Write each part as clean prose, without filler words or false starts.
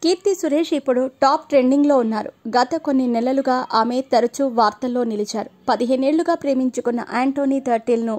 కీర్తి సురేష్ ఇప్పుడు top trending లో ఉన్నారు. గత కొన్ని నెలలుగా ఆమె తరచూ వార్తల్లో నిలిచారు. 15 ఏళ్లుగా ప్రేమించుకున్న యాంటోనీ థర్టిల్ ను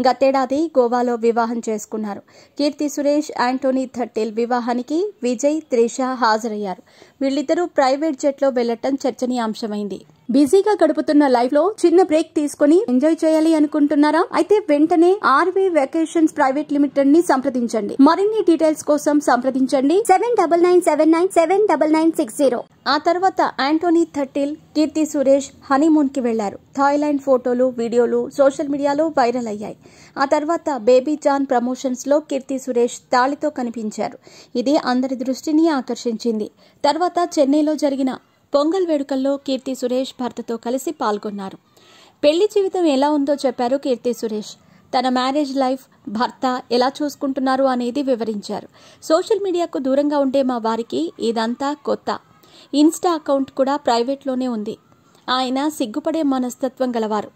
గతేడాది గోవాలో వివాహం చేసుకున్నారు. కీర్తి సురేష్, యాంటోనీ థర్టిల్ వివాహానికి విజయ్, త్రిష హాజరయ్యారు. వీళ్ళిద్దరూ ప్రైవేట్ జెట్ లో వెళ్లటం చర్చనీయాంశమైంది. బిజీగా గడుపుతున్న లైఫ్ లో చిన్న బ్రేక్ తీసుకుని ఎంజాయ్ చేయాలి అనుకుంటున్నారా? అయితే వెంటనే ఆర్వీ వెకేషన్స్ ప్రైవేట్ లిమిటెడ్ ని సంప్రదించండి. మరిన్ని డీటెయిల్స్ కోసం సంప్రదించండి 7997979960. ఆ తర్వాత యాంటోనీ థర్టిల్, కీర్తి సురేష్ హనీమూన్ కి వెళ్లారు. థాయిలాండ్ ఫోటోలు, వీడియోలు సోషల్ మీడియాలో వైరల్ అయ్యాయి. ఆ తర్వాత బేబీ జాన్ ప్రమోషన్స్ లో కీర్తి సురేష్ తాళితో కనిపించారు. ఇది అందరి దృష్టిని ఆకర్షించింది. తర్వాత చెన్నైలో జరిగిన పొంగల్ వేడుకల్లో కీర్తి సురేష్ భర్తతో కలిసి పాల్గొన్నారు. పెళ్లి జీవితం ఎలా ఉందో చెప్పారు కీర్తి సురేష్. తన మ్యారేజ్ లైఫ్, భర్త ఎలా చూసుకుంటున్నారు అనేది వివరించారు. సోషల్ మీడియాకు దూరంగా ఉండే మా వారికి ఇదంతా కొత్త. ఇన్స్టా అకౌంట్ కూడా ప్రైవేట్లోనే ఉంది. ఆయన సిగ్గుపడే మనస్తత్వం గలవారు.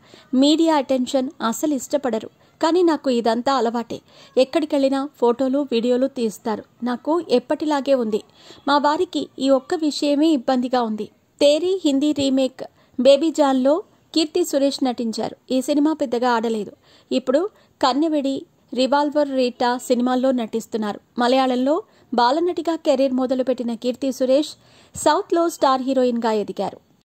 మీడియా అటెన్షన్ అసలు ఇష్టపడరు. కానీ నాకు ఇదంతా అలవాటే. ఎక్కడికెళ్లినా ఫోటోలు, వీడియోలు తీస్తారు. నాకు ఎప్పటిలాగే ఉంది. మా వారికి ఈ ఒక్క విషయమే ఇబ్బందిగా ఉంది. తేరీ హిందీ రీమేక్ బేబీ జాన్లో కీర్తి సురేష్ నటించారు. ఈ సినిమా పెద్దగా ఆడలేదు. ఇప్పుడు కన్నెవెడి, రివాల్వర్ రీటా సినిమాల్లో నటిస్తున్నారు. మలయాళంలో బాలనటిగా కెరీర్ మొదలుపెట్టిన కీర్తి సురేష్ సౌత్లో స్టార్ హీరోయిన్గా ఎదిగారు.